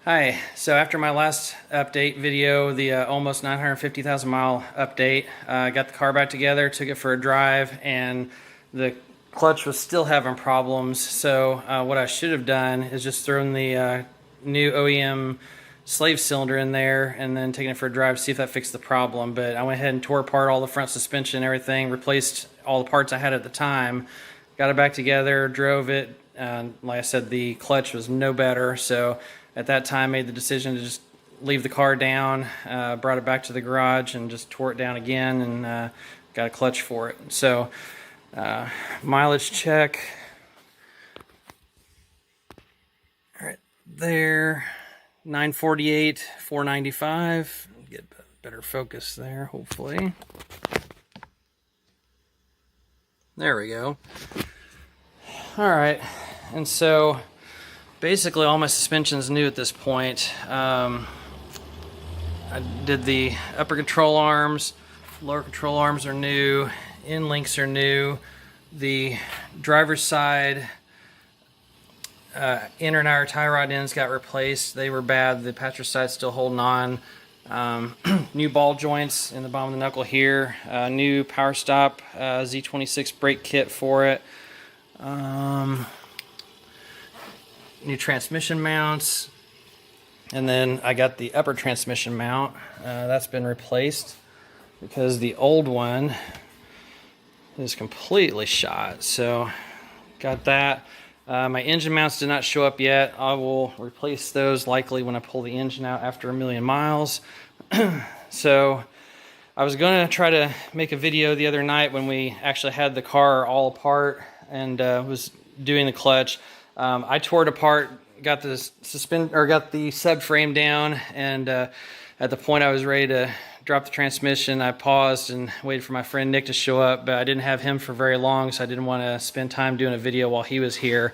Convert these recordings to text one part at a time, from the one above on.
Hi, so after my last update video, the almost 950,000 mile update, I got the car back together, took it for a drive, and the clutch was still having problems. So what I should have done is just thrown the new OEM slave cylinder in there and then taken it for a drive to see if that fixed the problem. But I went ahead and tore apart all the front suspension and everything, replaced all the parts I had at the time, got it back together, drove it. Like I said, the clutch was no better, so at that time made the decision to just leave the car down, brought it back to the garage and just tore it down again and got a clutch for it. So mileage check right there, 948, 495. Get better focus there, hopefully. There we go. All right, and so basically all my suspension's new at this point. I did the upper control arms, lower control arms are new, end links are new. The driver's side inner and outer tie rod ends got replaced. They were bad. The passenger side's still holding on. New ball joints in the bottom of the knuckle here. New power stop Z26 brake kit for it. New transmission mounts, and then I got the upper transmission mount that's been replaced because the old one is completely shot. So got that. My engine mounts did not show up yet. I will replace those likely when I pull the engine out after 1,000,000 miles. So I was going to try to make a video the other night when we actually had the car all apart and was doing the clutch. I tore it apart, got the subframe down, and at the point I was ready to drop the transmission, I paused and waited for my friend Nick to show up, but I didn't have him for very long, so I didn't want to spend time doing a video while he was here.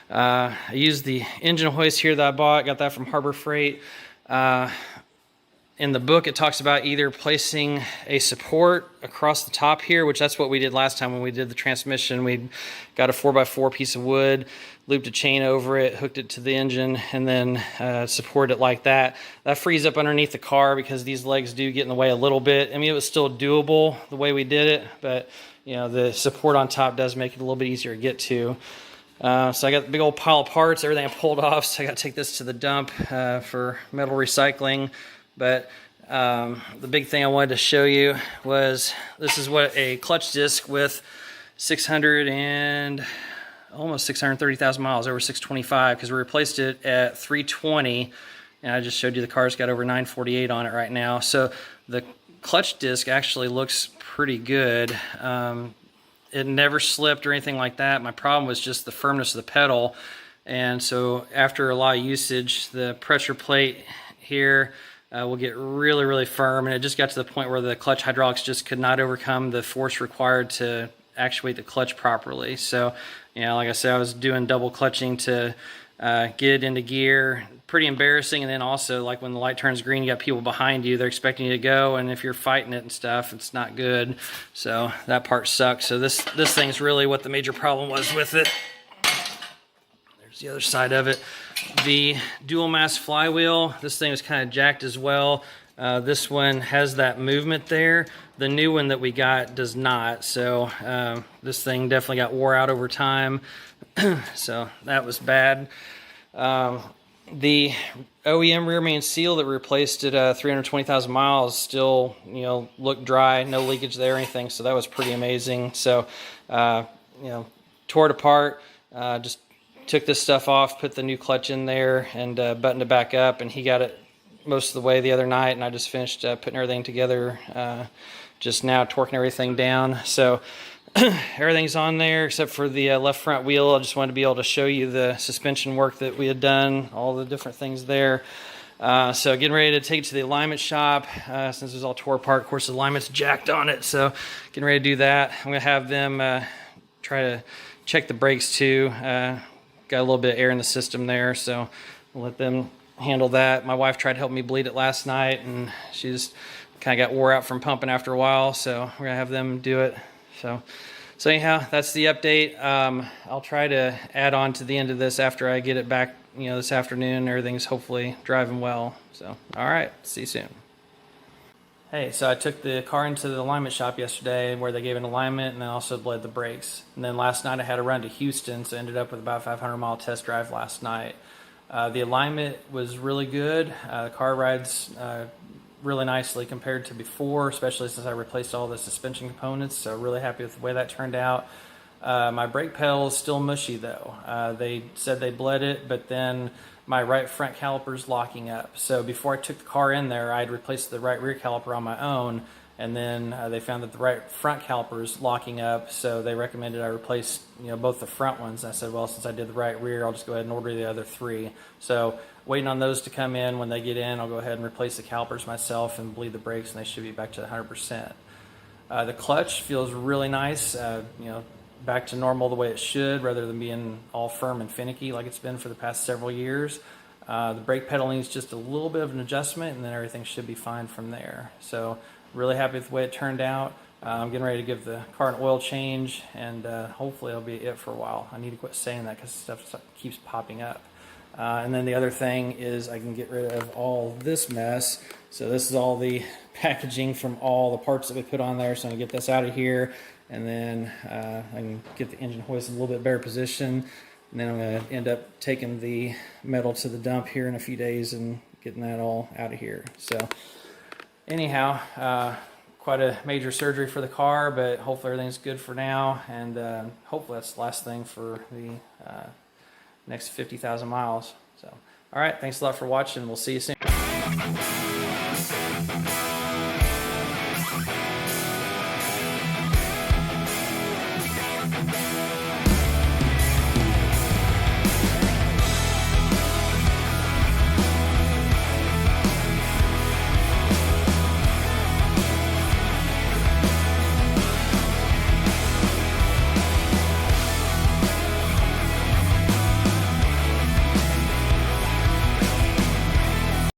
I used the engine hoist here that I bought, got that from Harbor Freight. In the book, it talks about either placing a support across the top here, which that's what we did last time when we did the transmission. We got a 4x4 piece of wood, looped a chain over it, hooked it to the engine, and then supported it like that. That frees up underneath the car because these legs do get in the way a little bit. I mean, it was still doable the way we did it, but you know, the support on top does make it a little bit easier to get to. So I got a big old pile of parts, everything I pulled off, so I got to take this to the dump for metal recycling. But the big thing I wanted to show you was this is what a clutch disc with almost 630,000 miles, over 625, because we replaced it at 320, and I just showed you the car's got over 948 on it right now. So the clutch disc actually looks pretty good. It never slipped or anything like that. My problem was just the firmness of the pedal, and so after a lot of usage, the pressure plate here will get really, really firm, and it just got to the point where the clutch hydraulics just could not overcome the force required to actuate the clutch properly. So, you know, like I said, I was doing double clutching to get it into gear. Pretty embarrassing, and then also, like when the light turns green, you got people behind you, they're expecting you to go, and if you're fighting it and stuff, it's not good. So that part sucks. So this thing's really what the major problem was with it. There's the other side of it. The dual mass flywheel, this thing was kind of jacked as well. This one has that movement there. The new one that we got does not. So this thing definitely got wore out over time. So that was bad. The OEM rear main seal that replaced it 320,000 miles still, you know, looked dry, no leakage there or anything. So that was pretty amazing. So, you know, tore it apart, just took this stuff off, put the new clutch in there, and buttoned it back up, and he got it most of the way the other night, and I just finished putting everything together just now, torquing everything down. So everything's on there except for the left front wheel. I just wanted to be able to show you the suspension work that we had done, all the different things there. So getting ready to take it to the alignment shop since it was all tore apart. Of course, the alignment's jacked on it, so getting ready to do that. I'm going to have them try to check the brakes too. Got a little bit of air in the system there, so I'll let them handle that. My wife tried to help me bleed it last night, and she just kind of got wore out from pumping after a while, so we're going to have them do it. So anyhow, that's the update. I'll try to add on to the end of this after I get it back this afternoon. Everything's hopefully driving well. So, all right, see you soon. Hey, so I took the car into the alignment shop yesterday where they gave an alignment and then also bled the brakes. And then last night I had a run to Houston, so I ended up with about a 500-mile test drive last night. The alignment was really good. The car rides really nicely compared to before, especially since I replaced all the suspension components, so really happy with the way that turned out. My brake pedal is still mushy though. They said they bled it, but then my right front caliper is locking up. So before I took the car in there, I had replaced the right rear caliper on my own, and then they found that the right front caliper is locking up, so they recommended I replace both the front ones. And I said, well, since I did the right rear, I'll just go ahead and order the other three. So waiting on those to come in. When they get in, I'll go ahead and replace the calipers myself and bleed the brakes, and they should be back to 100%. The clutch feels really nice, back to normal the way it should, rather than being all firm and finicky like it's been for the past several years. The brake pedal needs just a little bit of an adjustment, and then everything should be fine from there. So really happy with the way it turned out. I'm getting ready to give the car an oil change, and hopefully it'll be it for a while. I need to quit saying that because stuff keeps popping up. And then the other thing is I can get rid of all this mess. So this is all the packaging from all the parts that we put on there. So I'm gonna get this out of here, and then I can get the engine hoist in a little bit better position. And then I'm gonna end up taking the metal to the dump here in a few days and getting that all out of here. So anyhow, quite a major surgery for the car, but hopefully everything's good for now, and hopefully that's the last thing for the next 50,000 miles. So, all right, thanks a lot for watching. We'll see you soon.